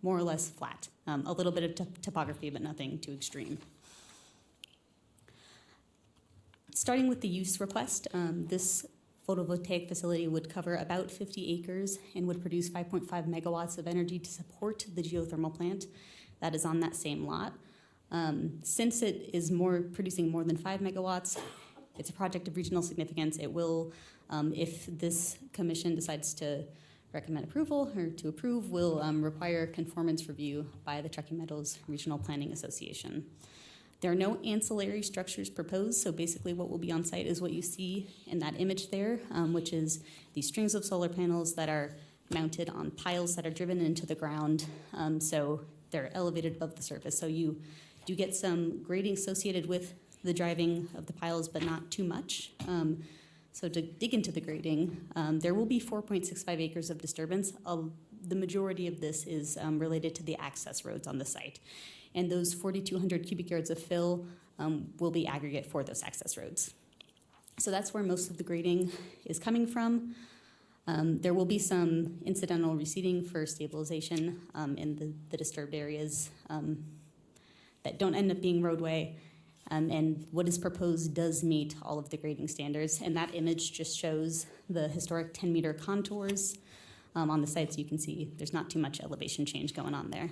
more or less flat. A little bit of topography, but nothing too extreme. Starting with the use request, this photovoltaic facility would cover about 50 acres and would produce 5.5 megawatts of energy to support the geothermal plant that is on that same lot. Since it is producing more than 5 megawatts, it's a project of regional significance. It will, if this commission decides to recommend approval or to approve, will require conformance review by the Truckee Meadows Regional Planning Association. There are no ancillary structures proposed, so basically what will be on site is what you see in that image there, which is these strings of solar panels that are mounted on piles that are driven into the ground, so they're elevated above the surface. So you do get some grading associated with the driving of the piles, but not too much. So to dig into the grading, there will be 4.65 acres of disturbance. The majority of this is related to the access roads on the site. And those 4,200 cubic yards of fill will be aggregate for those access roads. So that's where most of the grading is coming from. There will be some incidental reseeding for stabilization in the disturbed areas that don't end up being roadway. And what is proposed does meet all of the grading standards. And that image just shows the historic 10-meter contours on the site, so you can see there's not too much elevation change going on there.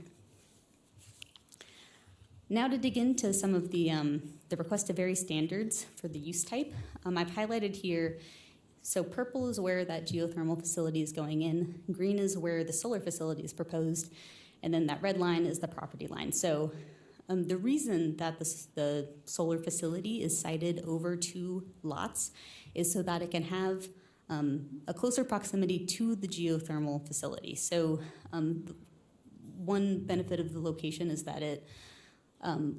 Now to dig into some of the request to vary standards for the use type. I've highlighted here, so purple is where that geothermal facility is going in, green is where the solar facility is proposed, and then that red line is the property line. So the reason that the solar facility is sited over 2 lots is so that it can have a closer proximity to the geothermal facility. So one benefit of the location is that it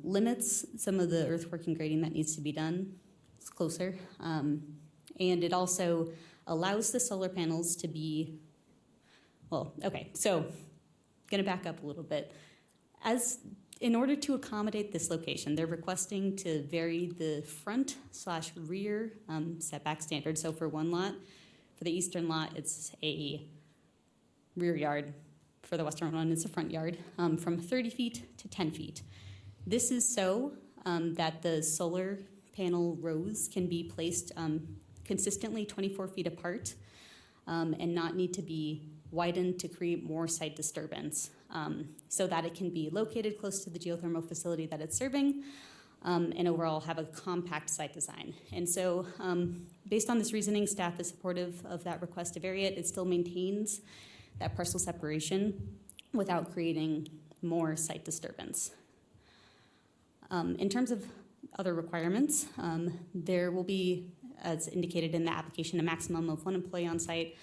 limits some of the earthwork and grading that needs to be done. It's closer. And it also allows the solar panels to be, well, okay, so gonna back up a little bit. In order to accommodate this location, they're requesting to vary the front/rear setback standard. So for one lot, for the eastern lot, it's a rear yard. For the western one, it's a front yard, from 30 feet to 10 feet. This is so that the solar panel rows can be placed consistently 24 feet apart and not need to be widened to create more site disturbance, so that it can be located close to the geothermal facility that it's serving and overall have a compact site design. And so based on this reasoning, staff is supportive of that request to vary it. It still maintains that parcel separation without creating more site disturbance. In terms of other requirements, there will be, as indicated in the application, a maximum of 1 employee on site.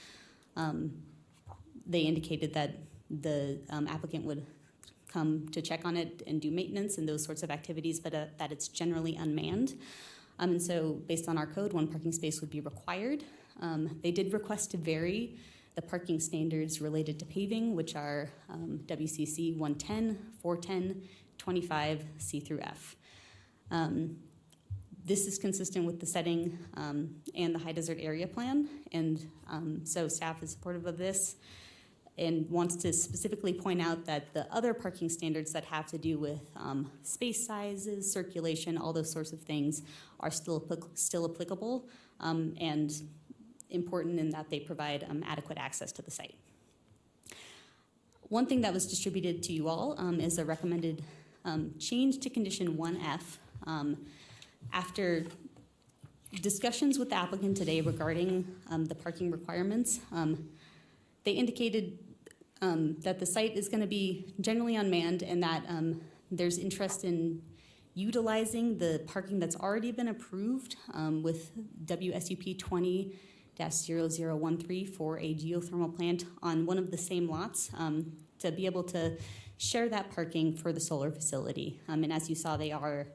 They indicated that the applicant would come to check on it and do maintenance and those sorts of activities, but that it's generally unmanned. And so based on our code, 1 parking space would be required. They did request to vary the parking standards related to paving, which are WCC 110, 410, 25, C through F. This is consistent with the setting and the high desert area plan, and so staff is supportive of this and wants to specifically point out that the other parking standards that have to do with space sizes, circulation, all those sorts of things are still applicable and important in that they provide adequate access to the site. One thing that was distributed to you all is a recommended change to condition 1F. After discussions with the applicant today regarding the parking requirements, they indicated that the site is going to be generally unmanned and that there's interest in utilizing the parking that's already been approved with WSUP 20-0013 for a geothermal plant on one of the same lots to be able to share that parking for the solar facility. And as you saw, they are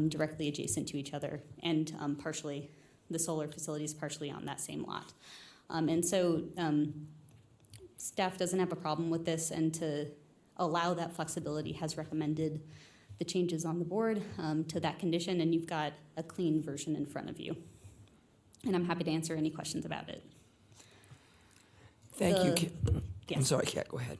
directly adjacent to each other and partially the solar facilities partially on that same lot. And so staff doesn't have a problem with this, and to allow that flexibility has recommended the changes on the board to that condition, and you've got a clean version in front of you. And I'm happy to answer any questions about it. Thank you. Yes. I'm sorry, Kat, go ahead.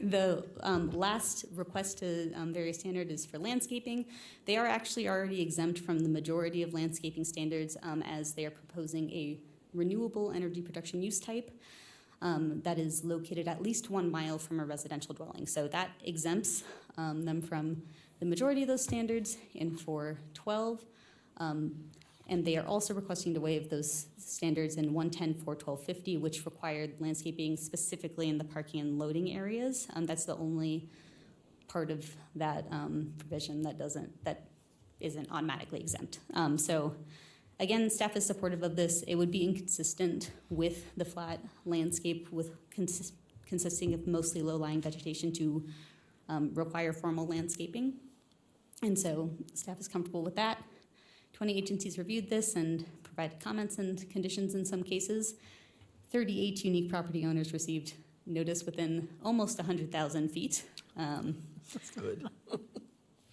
The last request to vary standard is for landscaping. They are actually already exempt from the majority of landscaping standards as they are proposing a renewable energy production use type that is located at least 1 mile from a residential dwelling. So that exempts them from the majority of those standards in 412. And they are also requesting to waive those standards in 110, 41250, which required landscaping specifically in the parking and loading areas. That's the only part of that provision that isn't automatically exempt. So again, staff is supportive of this. It would be inconsistent with the flat landscape with consisting of mostly low-lying vegetation to require formal landscaping. And so staff is comfortable with that. 20 agencies reviewed this and provided comments and conditions in some cases. 38 unique property owners received notice within almost 100,000 feet. That's good.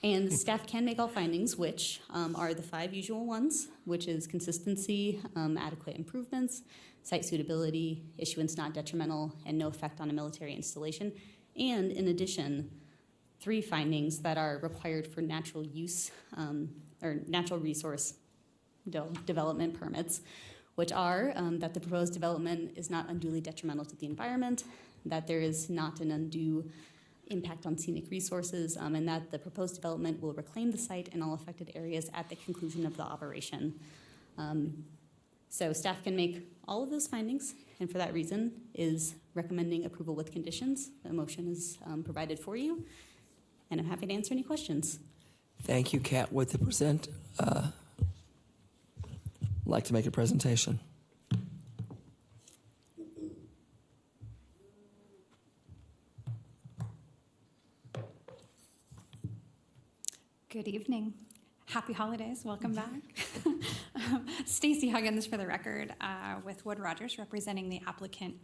And staff can make all findings, which are the 5 usual ones, which is consistency, adequate improvements, site suitability, issuance not detrimental, and no effect on a military installation. And in addition, 3 findings that are required for natural use or natural resource development permits, which are that the proposed development is not unduly detrimental to the environment, that there is not an undue impact on scenic resources, and that the proposed development will reclaim the site and all affected areas at the conclusion of the operation. So staff can make all of those findings, and for that reason is recommending approval with conditions. The motion is provided for you, and I'm happy to answer any questions. Thank you, Kat. Would the present like to make a presentation? Good evening. Happy holidays. Welcome back. Stacy Huggins for the record with Wood Rogers representing the applicant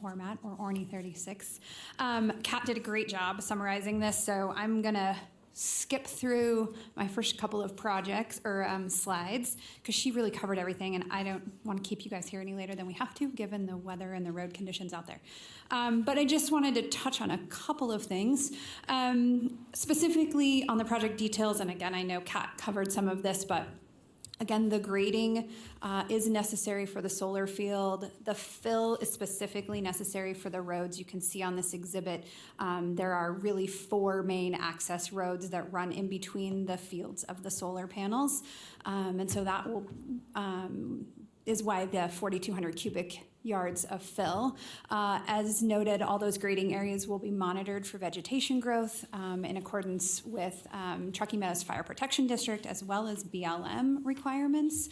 ORMAT or Orny 36. Kat did a great job summarizing this, so I'm going to skip through my first couple of projects or slides because she really covered everything, and I don't want to keep you guys here any later than we have to given the weather and the road conditions out there. But I just wanted to touch on a couple of things, specifically on the project details. And again, I know Kat covered some of this, but again, the grading is necessary for the solar field. The fill is specifically necessary for the roads. You can see on this exhibit, there are really 4 main access roads that run in between the fields of the solar panels. And so that will is why the 4,200 cubic yards of fill. As noted, all those grading areas will be monitored for vegetation growth in accordance with Truckee Meadows Fire Protection District as well as BLM requirements.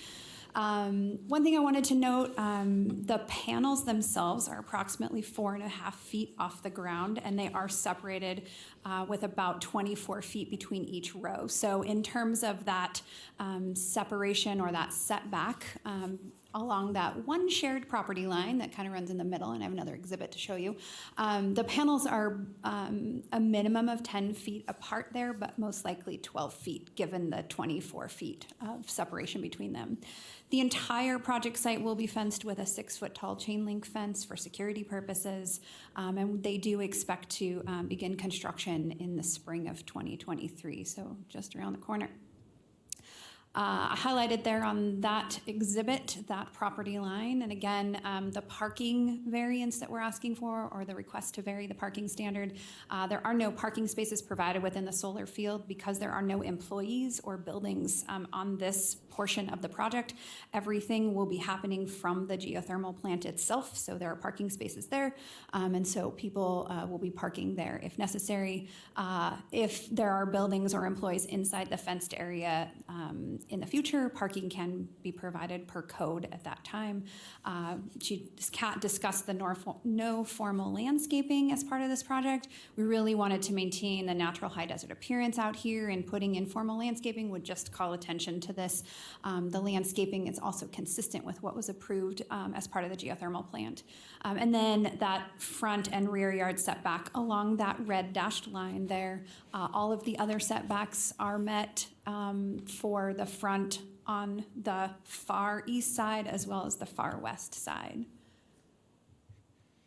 One thing I wanted to note, the panels themselves are approximately 4.5 feet off the ground, and they are separated with about 24 feet between each row. So in terms of that separation or that setback, along that one shared property line that kind of runs in the middle, and I have another exhibit to show you. The panels are a minimum of 10 feet apart there, but most likely 12 feet given the 24 feet of separation between them. The entire project site will be fenced with a 6-foot tall chain link fence for security purposes, and they do expect to begin construction in the spring of 2023, so just around the corner. I highlighted there on that exhibit, that property line. And again, the parking variance that we're asking for, or the request to vary the parking standard, there are no parking spaces provided within the solar field because there are no employees or buildings on this portion of the project. Everything will be happening from the geothermal plant itself, so there are parking spaces there, and so people will be parking there if necessary. If there are buildings or employees inside the fenced area, in the future, parking can be provided per code at that time. Kat discussed the no formal landscaping as part of this project. We really wanted to maintain the natural high desert appearance out here, and putting in formal landscaping would just call attention to this. The landscaping is also consistent with what was approved as part of the geothermal plant. And then that front and rear yard setback along that red dashed line there, all of the other setbacks are met for the front on the far east side as well as the far west side.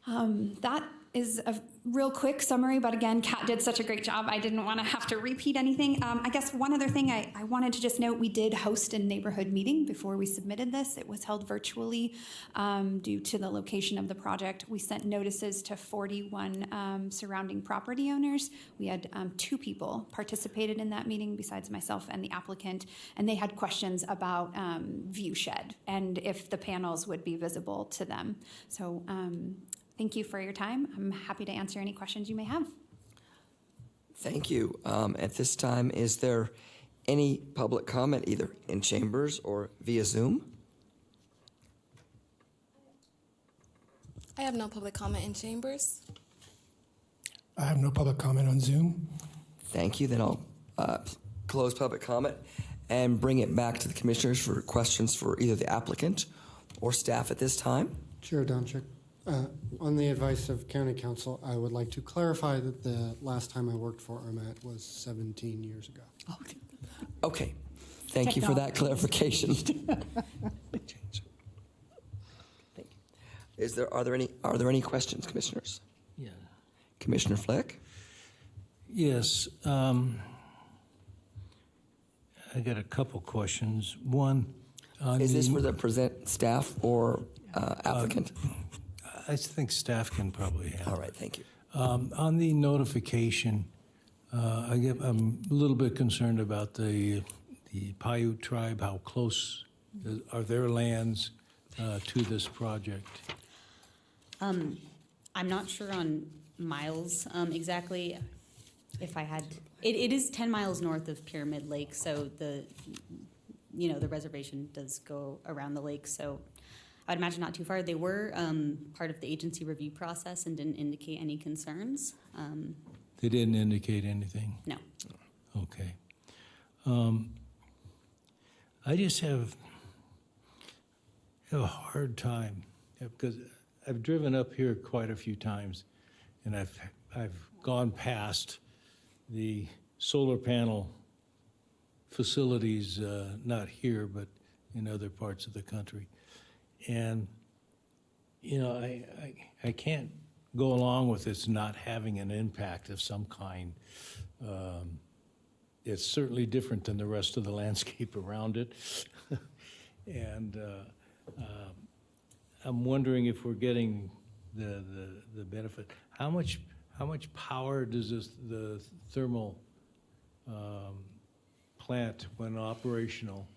That is a real quick summary, but again, Kat did such a great job. I didn't want to have to repeat anything. I guess one other thing I wanted to just note, we did host a neighborhood meeting before we submitted this. It was held virtually due to the location of the project. We sent notices to 41 surrounding property owners. We had 2 people participated in that meeting besides myself and the applicant, and they had questions about view shed and if the panels would be visible to them. So thank you for your time. I'm happy to answer any questions you may have. Thank you. At this time, is there any public comment, either in chambers or via Zoom? I have no public comment in chambers. I have no public comment on Zoom. Thank you. Then I'll close public comment and bring it back to the commissioners for questions for either the applicant or staff at this time. Chair Donchik, on the advice of County Council, I would like to clarify that the last time I worked for RMAT was 17 years ago. Okay. Thank you for that clarification. Are there any questions, commissioners? Yeah. Commissioner Fleck? Yes. I got a couple questions. One, Is this for the present staff or applicant? I think staff can probably handle. All right, thank you. On the notification, I'm a little bit concerned about the Paiute tribe. How close are their lands to this project? I'm not sure on miles exactly. If I had, it is 10 miles north of Pyramid Lake, so the reservation does go around the lake, so I'd imagine not too far. They were part of the agency review process and didn't indicate any concerns. They didn't indicate anything? No. Okay. I just have a hard time because I've driven up here quite a few times, and I've gone past the solar panel facilities, not here, but in other parts of the country. And, I can't go along with this not having an impact of some kind. It's certainly different than the rest of the landscape around it. And I'm wondering if we're getting the benefit. How much power does the thermal plant, when operational,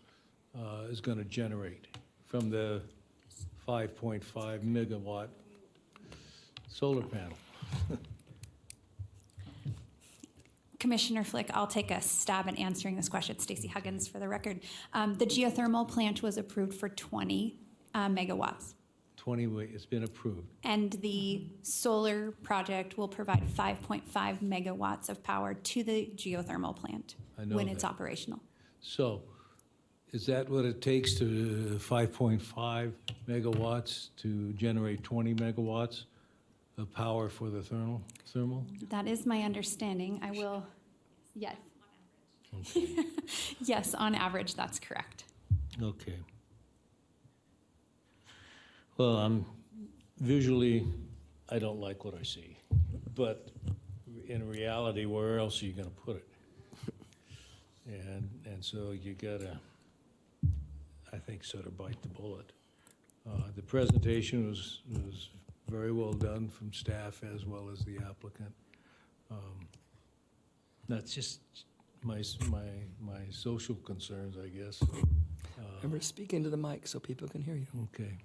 is going to generate from the 5.5 megawatt solar panel? Commissioner Flick, I'll take a stab at answering this question. Stacey Huggins for the record. The geothermal plant was approved for 20 megawatts. 20, it's been approved. And the solar project will provide 5.5 megawatts of power to the geothermal plant when it's operational. So is that what it takes to 5.5 megawatts to generate 20 megawatts of power for the thermal? That is my understanding. I will, yes. Okay. Yes, on average, that's correct. Okay. Well, visually, I don't like what I see, but in reality, where else are you going to put it? And so you gotta, I think, sort of bite the bullet. The presentation was very well done from staff as well as the applicant. That's just my social concerns, I guess. Remember, speak into the mic so people can hear you. Okay.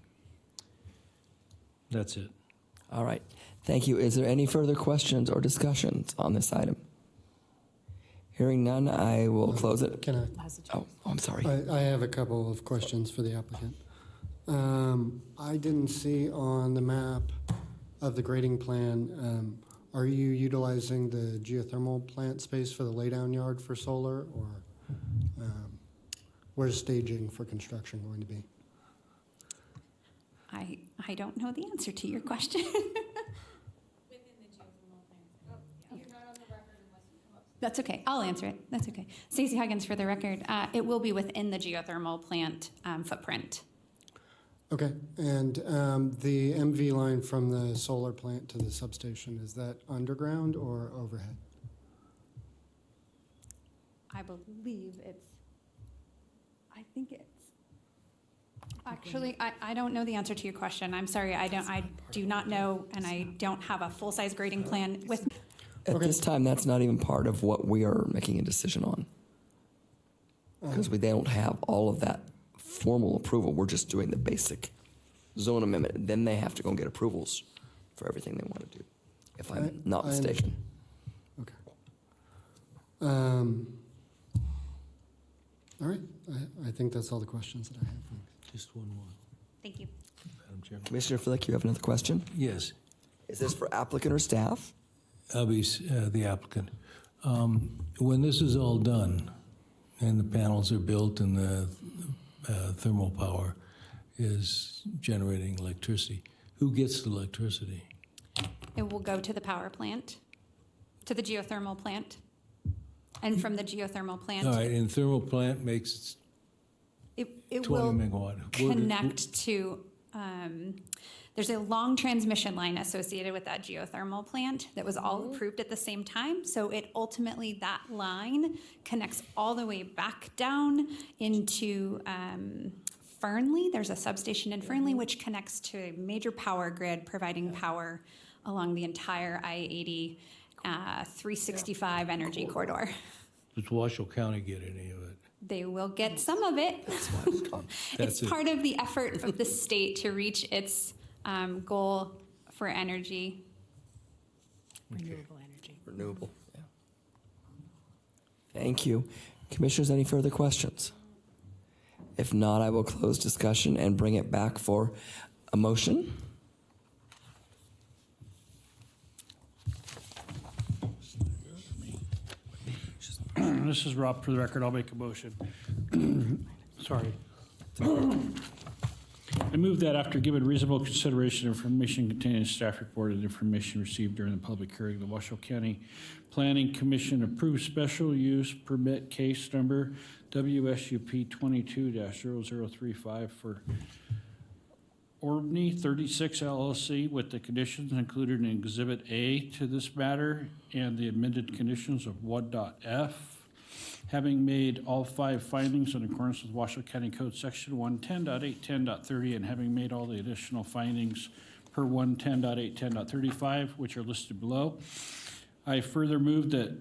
That's it. All right. Thank you. Is there any further questions or discussions on this item? Hearing none, I will close it. Can I? Oh, I'm sorry. I have a couple of questions for the applicant. I didn't see on the map of the grading plan, are you utilizing the geothermal plant space for the laydown yard for solar, or where's staging for construction going to be? I don't know the answer to your question. That's okay. I'll answer it. That's okay. Stacey Huggins for the record. It will be within the geothermal plant footprint. Okay, and the MV line from the solar plant to the substation, is that underground or overhead? I believe I think it's, actually, I don't know the answer to your question. I'm sorry. I do not know, and I don't have a full-size grading plan with me. At this time, that's not even part of what we are making a decision on. Because they don't have all of that formal approval. We're just doing the basic zone amendment. Then they have to go and get approvals for everything they want to do, if I'm not mistaken. Okay. All right, I think that's all the questions that I have. Just one more. Thank you. Madam Chairman. Commissioner Flick, you have another question? Yes, Is this for applicant or staff? I'll be the applicant. When this is all done and the panels are built and the thermal power is generating electricity, who gets the electricity? It will go to the power plant, to the geothermal plant. And from the geothermal plant, All right, and thermal plant makes it 20 will megawatt. connect to, there's a long transmission line associated with that geothermal plant that was all approved at the same time. So it ultimately, that line connects all the way back down into Fernley. There's a substation in Fernley which connects to a major power grid, providing power along the entire I-80 365 energy corridor. Does Washoe County get any of it? They will get some of it. It's part of the effort of the state to reach its goal for energy. Renewable energy. Renewable, yeah. Thank you. Commissioners, any further questions? If not, I will close discussion and bring it back for a motion. This is Rob, for the record, I'll make a motion. Sorry. I move that after giving reasonable consideration, information contained in staff report and information received during the public hearing, the Washoe County Planning Commission approves special use permit case number WSUP 22-0035 for Orbney 36 LLC with the conditions included in Exhibit A to this matter and the amended conditions of 1.f. Having made all 5 findings in accordance with Washoe County Code Section 110.810.30 and having made all the additional findings per 110.810.35, which are listed below, I further move to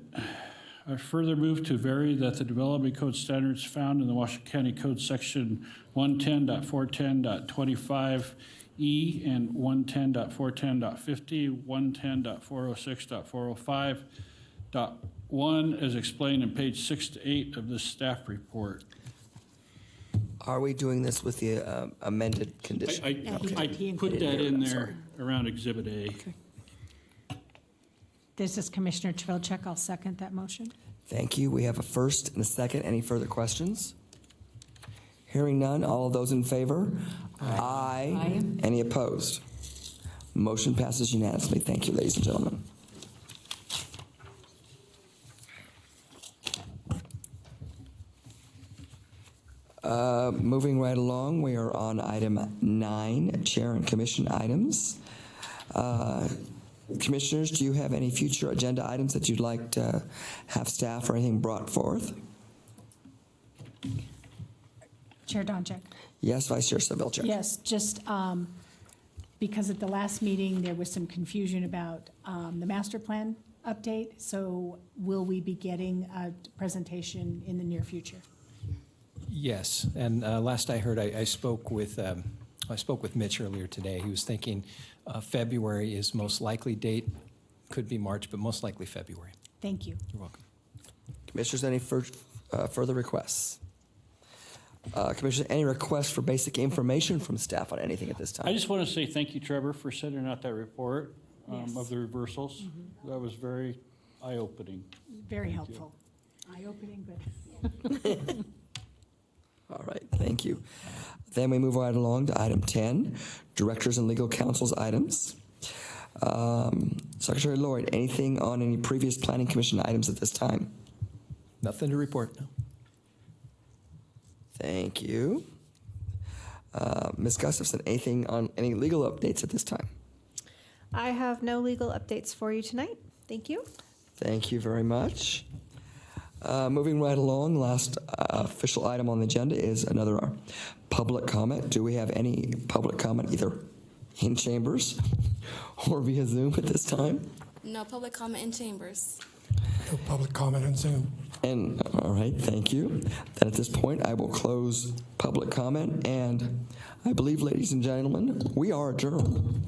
vary that the development code standards found in the Washoe County Code Section 110.410.25E and 110.410.50, 110.406.405.1 as explained in page 6 to 8 of this staff report. Are we doing this with the amended condition? I put that in there around Exhibit A. Okay. This is Commissioner Trilchek. I'll second that motion. Thank you. We have a first and a second. Any further questions? Hearing none, all of those in favor? Aye. Aye. Any opposed? Motion passes unanimously. Thank you, ladies and gentlemen. Moving right along, we are on item 9, Chair and Commission items. Commissioners, do you have any future agenda items that you'd like to have staff or anything brought forth? Chair Donchek. Yes, Vice Chair Savilchik. Yes, just because at the last meeting, there was some confusion about the master plan update. So will we be getting a presentation in the near future? Yes, and last I heard, I spoke with Mitch earlier today. He was thinking February is most likely date, could be March, but most likely February. Thank you. You're welcome. Commissioners, any further requests? Commissioners, any requests for basic information from staff on anything at this time? I just want to say thank you, Trevor, for sending out that report of the reversals. That was very eye-opening. Very helpful. Eye-opening, but. All right, thank you. Then we move right along to item 10, Directors and Legal Counsel's items. Secretary Lloyd, anything on any previous Planning Commission items at this time? Nothing to report, no. Thank you. Ms. Gustafson, anything on any legal updates at this time? I have no legal updates for you tonight. Thank you. Thank you very much. Moving right along, last official item on the agenda is another public comment. Do we have any public comment either in chambers or via Zoom at this time? No public comment in chambers. No public comment on Zoom. And, all right, thank you. Then at this point, I will close public comment, and I believe, ladies and gentlemen, we are adjourned.